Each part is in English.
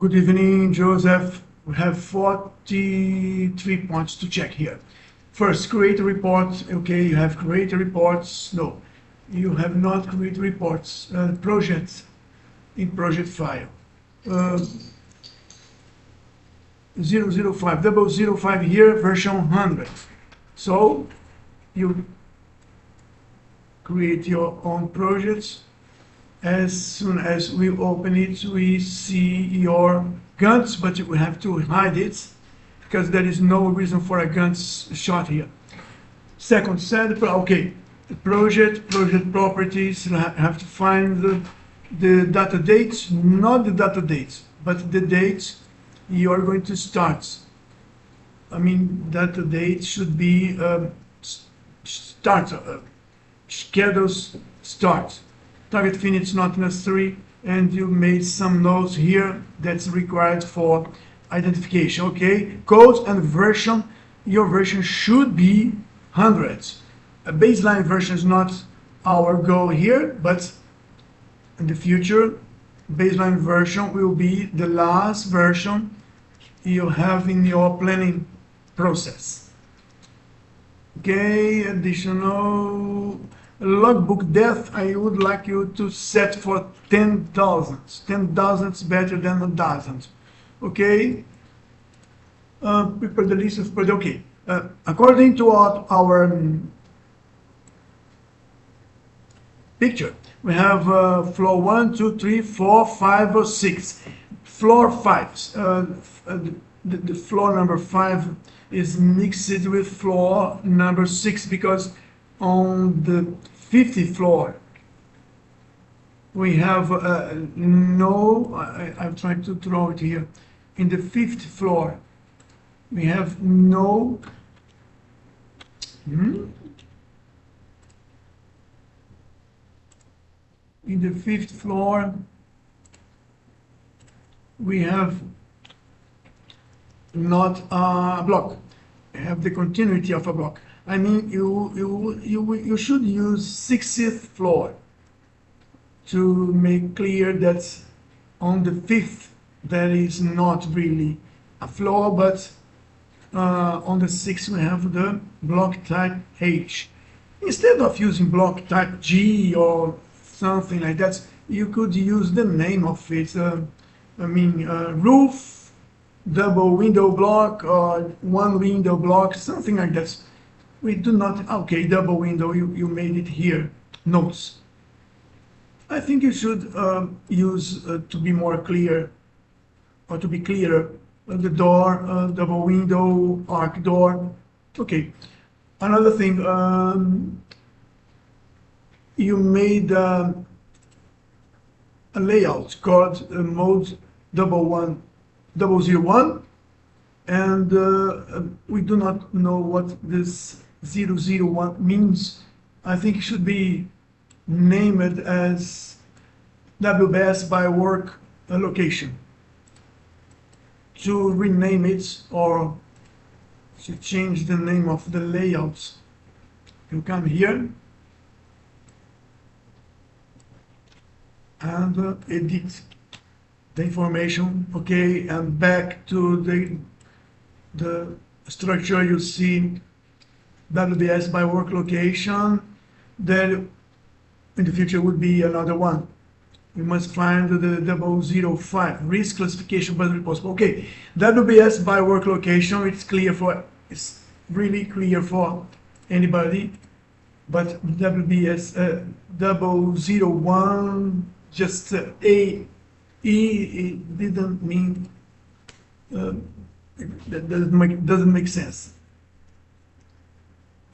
Good evening, Joseph. We have 43 points to check here. First, create a report. Okay, you have created reports. No, you have not created reports. Projects in project file. 005, 005 here, version 100. So you create your own projects. As soon as we open it, we see your Gantt, but we have to hide it because there is no reason for a Gantt shot here. Second, okay, the project properties, you have to find the data dates, not the data dates, but the dates you are going to start. I mean, data date should be schedules start. Target finish not necessary, and you made some notes here that's required for identification. Okay, code and version. Your version should be hundreds. A baseline version is not our goal here, but in the future, baseline version will be the last version you have in your planning process. Okay, additional logbook depth, I would like you to set for 10,000. 10,000 is better than 1,000. Okay. Prepare the list of projects. Okay. According to our picture, we have floor 1, 2, 3, 4, 5, or 6. Floor 5. The floor number 5 is mixed with floor number 6 because on the 50th floor we have I'm trying to draw it here. In the 5th floor we have no in the 5th floor we have not a block. We have the continuity of a block. I mean, you should use 60th floor to make clear that on the 5th there is not really a floor, but on the 6th we have the block type H. Instead of using block type G or something like that, you could use the name of it. Roof, double window block, or one window block, something like that. We do not, okay, double window, you made it here, notes. I think you should use, to be more clear, or to be clearer, the door, double window, arc door. Okay, another thing, you made a layout called mode 001, and we do not know what this 001 means. I think it should be named as WBS by work location. To rename it or to change the name of the layouts, you come here and edit the information. Okay, and back to the structure, you see WBS by work location. There in the future would be another one. We must find the 005 risk classification by responsible. Okay, WBS by work location, it's really clear for anybody, but WBS 001 just it didn't mean that doesn't make sense.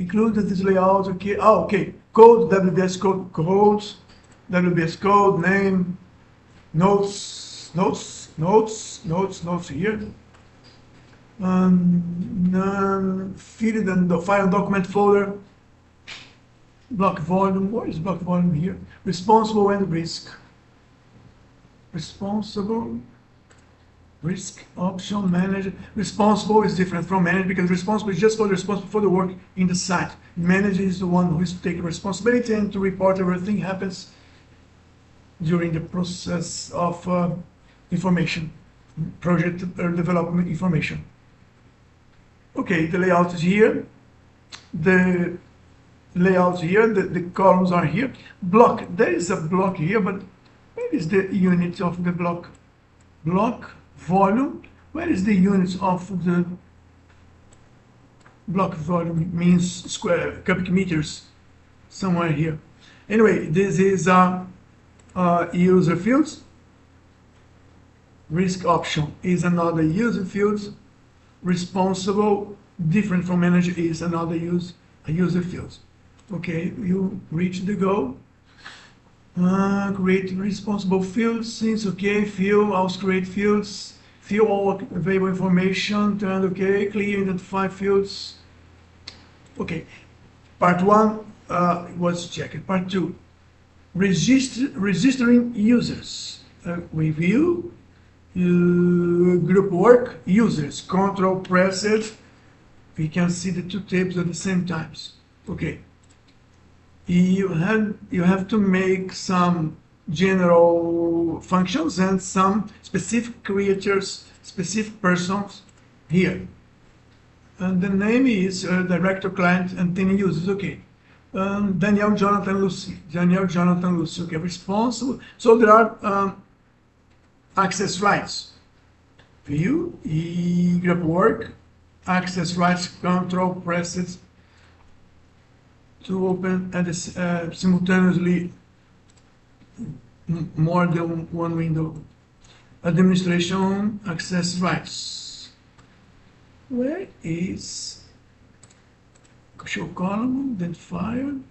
Include this layout. Okay. Oh, okay. Code, WBS code, codes, WBS code, name, notes here. Feed it in the file document folder. Block volume. What is block volume here? Responsible and risk. Responsible, risk, option, manager. Responsible is different from manager because responsible is just responsible for the work in the site. Manager is the one who is to take responsibility and to report everything happens during the process of information. project development information. Okay, the layout is here. The layout here, the columns are here. Block, there is a block here, but where is the unit of the block? Block, volume, where is the units of the block volume? Means square, cubic meters, somewhere here. Anyway, this is user fields. Risk option is another user field. Responsible, different from manager, is another user field. Okay, you reach the goal. Create responsible fields, since okay, fill, also create fields, fill all available information, turn okay, clear, identify fields. Okay, part 1 was checked. Part 2, registering users. Review, group work, users, control pressed. We can see the two tables at the same times. Okay. You have to make some general functions and some specific creators, specific persons here. And the name is director, client, and 10 users. Okay. Daniel, Jonathan, Lucy. Daniel, Jonathan, Lucy. Okay. Responsible. So there are access rights. View, group work, access rights, control presses to open and simultaneously more than one window. Administration access rights. Where is show column, identifier,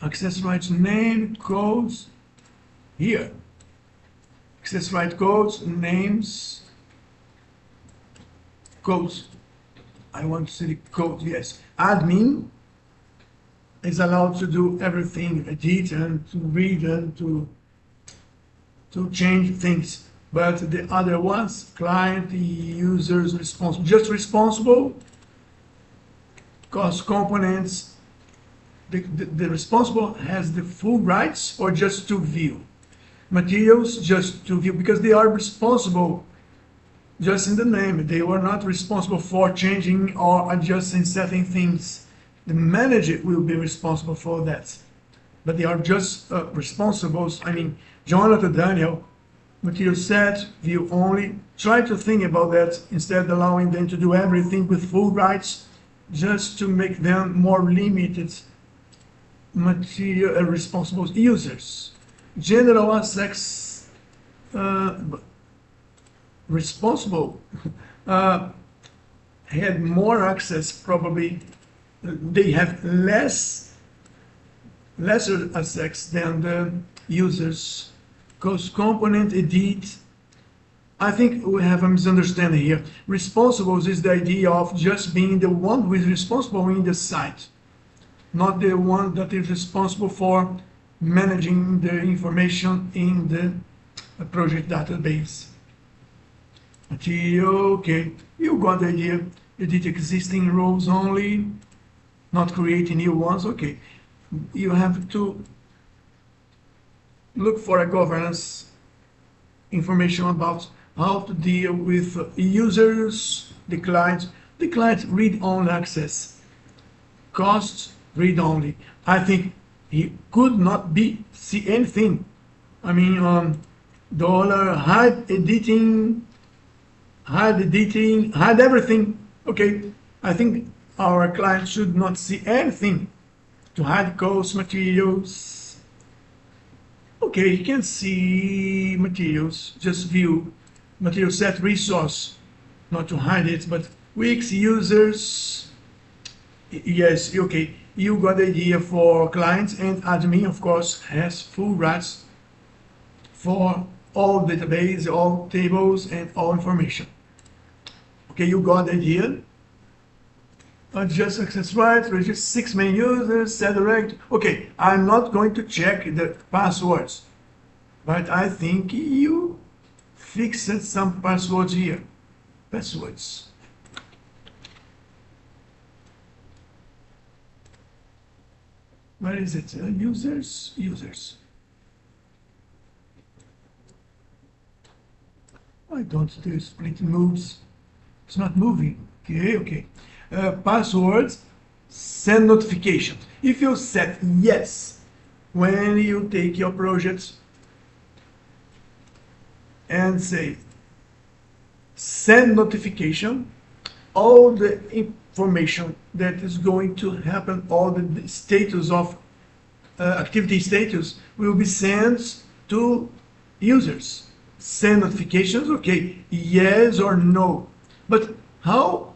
access rights name, codes, here. Access right codes, names, codes. I want to see the code, yes. Admin is allowed to do everything, edit and to read and to change things. But the other ones, client, users, responsible, just responsible, cost components, the responsible has the full rights or just to view. Materials just to view, because they are responsible just in the name. They were not responsible for changing or adjusting certain things. The manager will be responsible for that. But they are just responsible. I mean, Jonathan, Daniel, material set, view only. Try to think about that instead of allowing them to do everything with full rights, just to make them more limited material responsible users. General access responsible had more access, probably. They have lesser access than the users. Cost component, edit. I think we have a misunderstanding here. Responsibles is the idea of just being the one who is responsible in the site, not the one that is responsible for managing the information in the project database. Material, okay, you got the idea. Edit existing rows only, not creating new ones. Okay, you have to look for a governance information about how to deal with users, the client read-only access, costs read-only. I think he could not see anything. I mean, hide editing, hide everything. Okay, I think our client should not see anything to hide cost, materials. Okay, you can see materials, just view material set resource, not to hide it, but weeks, users. Yes, okay, you got the idea. For clients, and admin, of course, has full rights for all database, all tables, and all information. Okay, you got the idea. Adjust access rights, register 6 main users, set direct. Okay, I'm not going to check the passwords, but I think you fixed some passwords here. Passwords. Where is it? Users. Why don't the split moves? It's not moving. Okay. Passwords, send notifications. If you set yes when you take your projects and say send notification, all the information that is going to happen, all the status of activity status will be sent to users. Send notifications, okay, yes or no. But how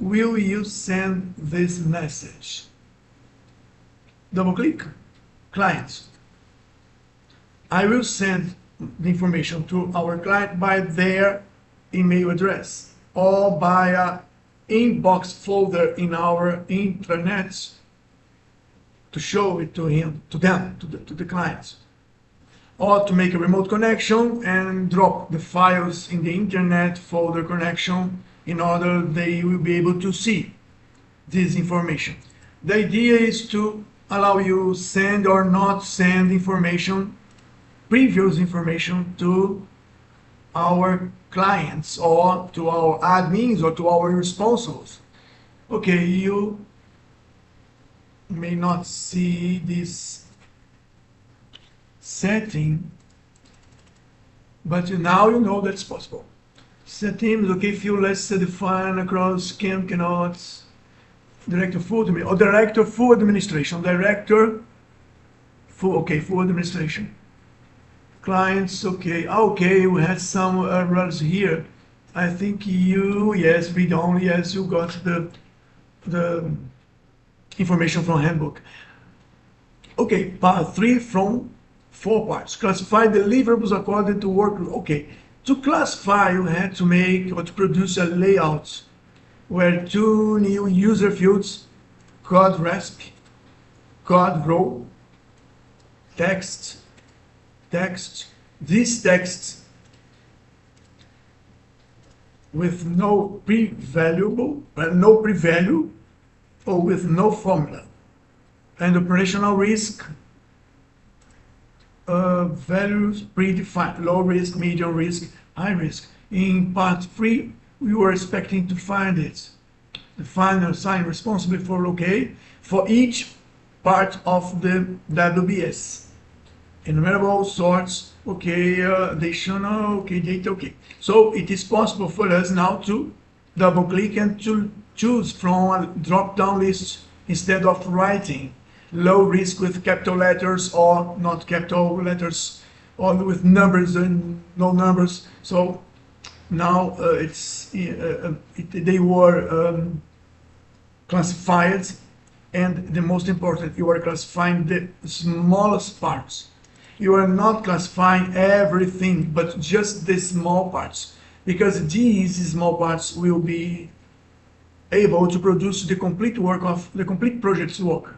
will you send this message? Double click, clients. I will send the information to our client by their email address or by an inbox folder in our intranet to show it to him, to them, to the clients, or to make a remote connection and drop the files in the internet folder connection in order they will be able to see this information. The idea is to allow you send or not send information, previous information to our clients or to our admins or to our responsibles. Okay, you may not see this setting, but now you know that's possible. Settings, okay, field let's define across cannot, director full administration, full administration. Clients, okay, we had some errors here. I think yes, read only, yes, you got the information from handbook. Okay, part 3 from 4 parts. Classify deliverables according to workload. Okay, to classify, you had to make or to produce a layout where 2 new user fields, code resp, code row, text, this text with no pre-value or with no formula, and operational risk values predefined, low risk, medium risk, high risk. In part 3, we were expecting to find it. Define and assign responsible for each part of the WBS. Enumerable, sorts, additional, data, So it is possible for us now to double click and to choose from a drop-down list instead of writing low risk with capital letters or not capital letters, or with numbers and no numbers. So now they were classified, and the most important, you are classifying the smallest parts. You are not classifying everything, but just the small parts, because these small parts will be able to produce the complete work of the complete project's work.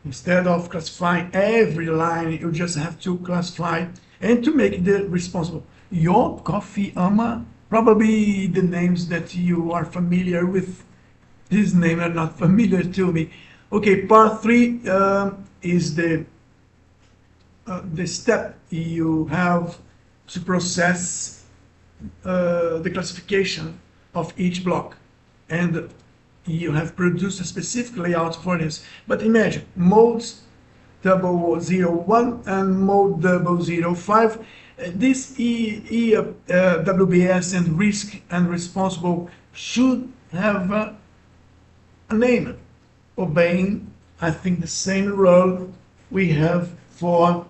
Instead of classifying every line, you just have to classify and to make the responsible. Your coffee ama, probably the names that you are familiar with, these names are not familiar to me. Okay, part 3 is the step you have to process the classification of each block, and you have produced a specific layout for this. But imagine modes 001 and mode 005. This WBS and risk and responsible should have a name, obeying, I think, the same role we have for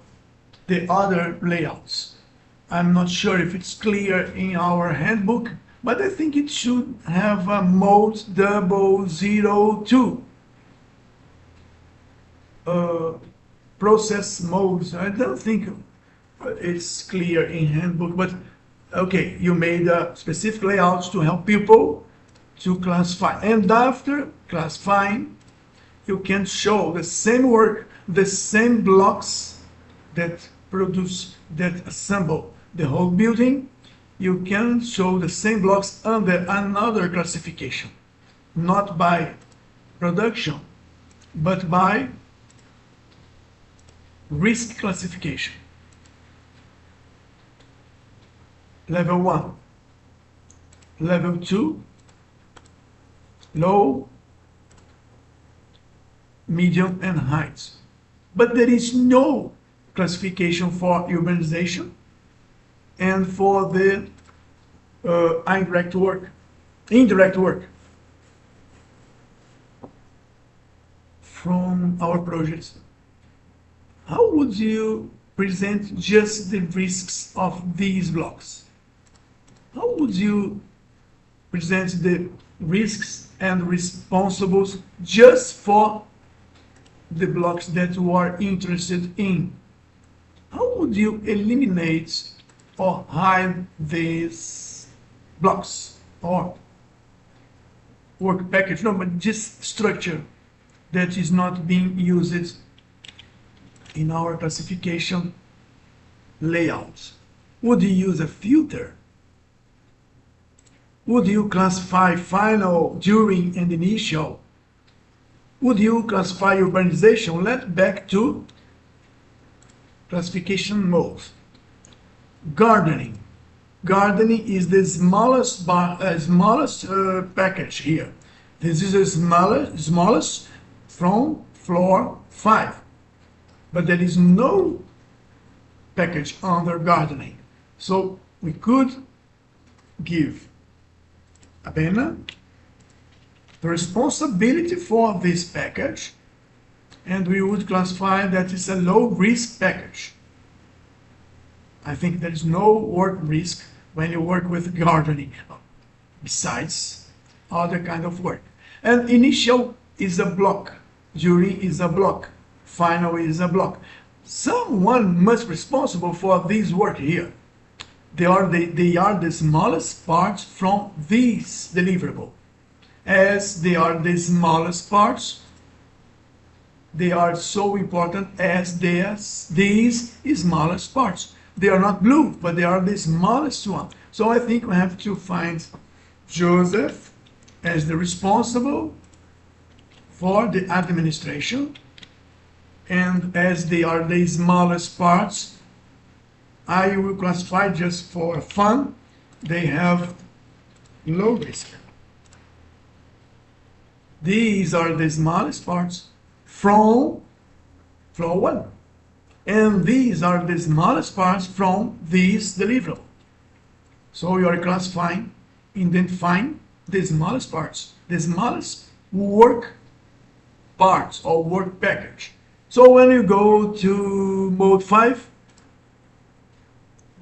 the other layouts. I'm not sure if it's clear in our handbook, but I think it should have a mode 002. Process modes. I don't think it's clear in handbook, but okay, you made a specific layout to help people to classify. And after classifying, you can show the same work, the same blocks that assemble the whole building. You can show the same blocks under another classification, not by production, but by risk classification. level 1, level 2, low, medium, and height. But there is no classification for urbanization and for the indirect work from our projects. How would you present just the risks of these blocks? How would you present the risks and responsibles just for the blocks that you are interested in? How would you eliminate or hide these blocks or work package? No, but just structure that is not being used in our classification layouts. Would you use a filter? Would you classify final, during, and initial? Would you classify urbanization? Let's back to classification modes. Gardening. Gardening is the smallest package here. This is the smallest from floor 5. But there is no package under gardening. So we could give Abena the responsibility for this package, and we would classify that it's a low risk package. I think there is no work risk when you work with gardening, besides other kind of work. And initial is a block, during is a block, final is a block. Someone must be responsible for this work here. They are the smallest parts from this deliverable. As they are the smallest parts, they are so important as these smallest parts. They are not blue, but they are the smallest one. So I think we have to find Joseph as the responsible for the administration, and as they are the smallest parts, I will classify, just for fun, they have low risk. These are the smallest parts from floor 1. And these are the smallest parts from this deliverable. So you are classifying, identifying the smallest parts, the smallest work parts or work package. So when you go to mode 5,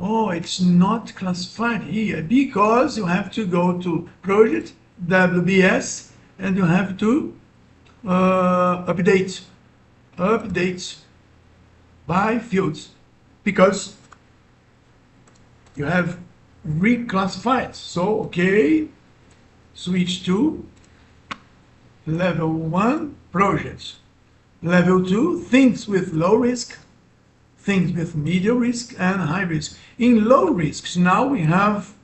oh, it's not classified here because you have to go to project WBS and you have to update by fields, because you have reclassified. So okay, switch to level 1 projects, level 2 things with low risk, things with medium risk and high risk. In low risks now we have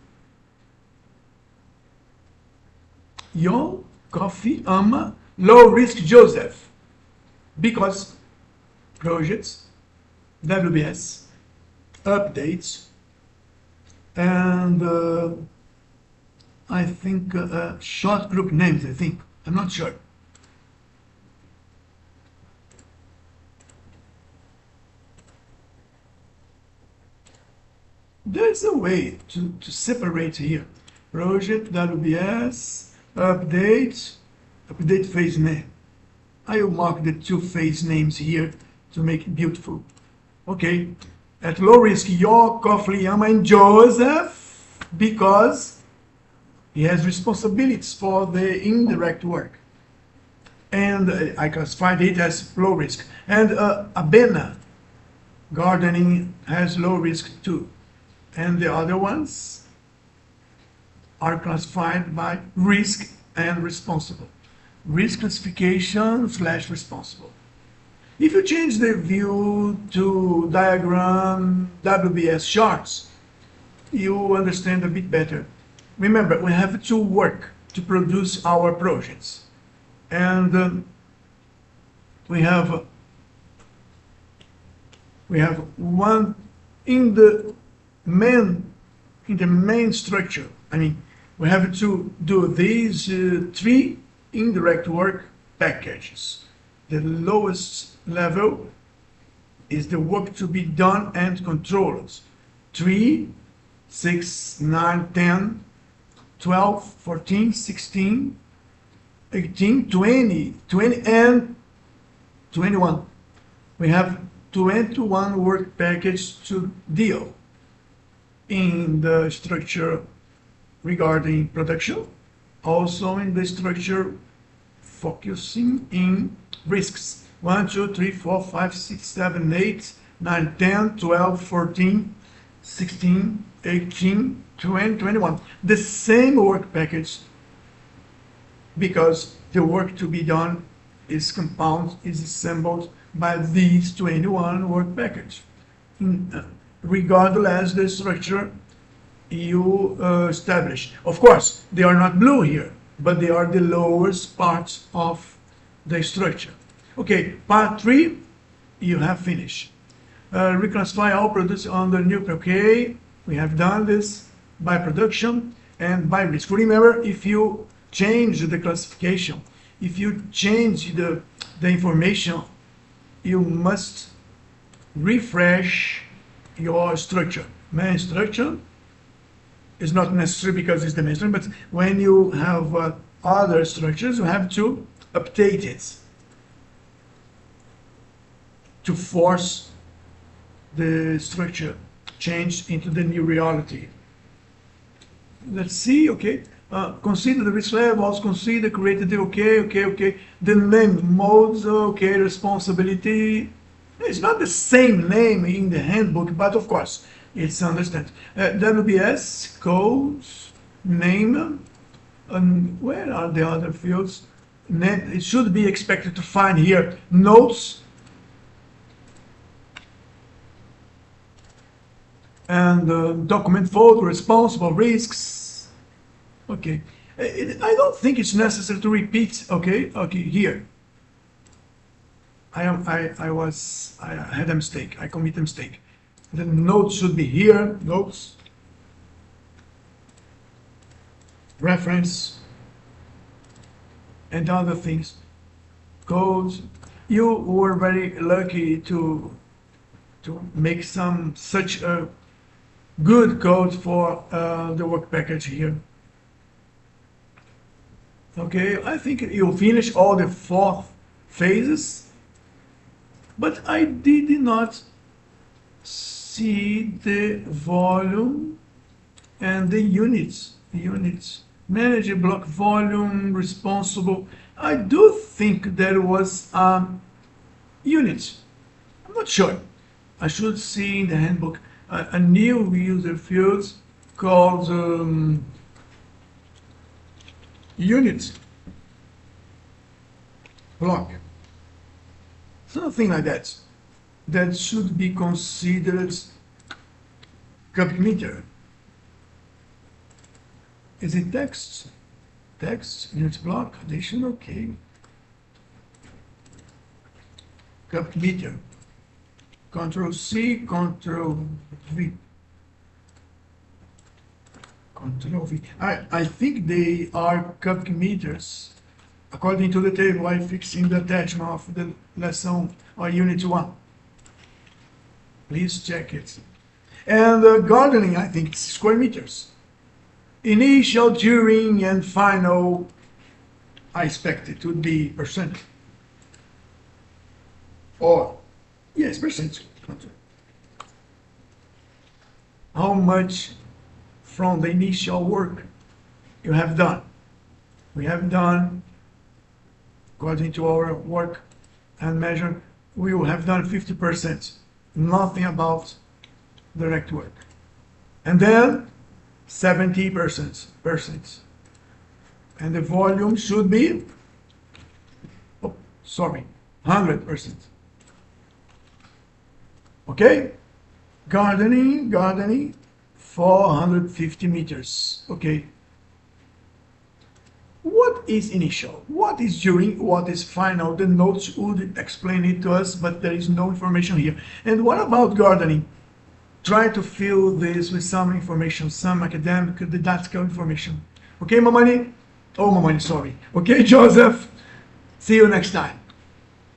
Yon, Coffee, Ama, low risk Joseph, because projects, WBS, updates, and I think short group names, I think. I'm not sure. There's a way to separate here. Project, WBS, update phase name. I will mark the 2 phase names here to make it beautiful. Okay, at low risk, Your, Coffee, Yama, and Joseph, because he has responsibilities for the indirect work. And I classified it as low risk. And Abena, gardening, has low risk too. And the other ones are classified by risk and responsible. Risk classification / responsible. If you change the view to diagram WBS charts, you understand a bit better. Remember, we have to work to produce our projects. And we have one in the main in the main structure. I mean, we have to do these three indirect work packages. The lowest level is the work to be done and controlled. 3, 6, 9, 10, 12, 14, 16, 18, 20, and 21. We have 21 work packages to deal in the structure regarding production, also in the structure focusing in risks. 1, 2, 3, 4, 5, 6, 7, 8, 9, 10, 12, 14, 16, 18, 20, 21. The same work package, because the work to be done is assembled by these 21 work package. Regardless the structure you establish. Of course, they are not blue here, but they are the lowest parts of the structure. Okay, part 3, you have finished. Reclassify all products under nuclear. Okay, we have done this by production and by risk. Remember, if you change the classification, if you change the information, you must refresh your structure. Main structure is not necessary because it's the main structure, but when you have other structures, you have to update it to force the structure change into the new reality. Let's see, okay. Consider the risk levels, consider created, okay. The name, modes, okay, responsibility. It's not the same name in the handbook, but of course, it's understood. WBS, codes, name, and where are the other fields? It should be expected to find here notes and document folder, responsible risks. Okay, I don't think it's necessary to repeat. Okay, here. I had a mistake. I committed a mistake. The notes should be here. Notes, reference, and other things. Codes. You were very lucky to make such a good code for the work package here. Okay, I think you finish all the 4 phases, but I did not see the volume and the units. Manage block volume, responsible. I do think there was a unit. I'm not sure. I should see in the handbook a new user field called unit block, something like that. That should be considered cubic meter. Is it text? Text, unit block, addition, okay. Cubic meter. Control C, Control V. Control V. I think they are cubic meters, according to the table I fixed in the attachment of the lesson or unit 1. Please check it. And gardening, I think it's square meters. Initial, during, and final, I expect it would be percent. Or, yes, percent. How much from the initial work you have done? We have done, according to our work and measure, we will have done 50%. Nothing about direct work. And then 70%. And the volume should be, 100%. Okay? Gardening, 450 meters. Okay. What is initial? What is during? What is final? The notes would explain it to us, but there is no information here. And what about gardening? try to fill this with some information, some academic, didactical information. Okay, Mamani? Oh, Mamani, sorry. Okay, Joseph? See you next time.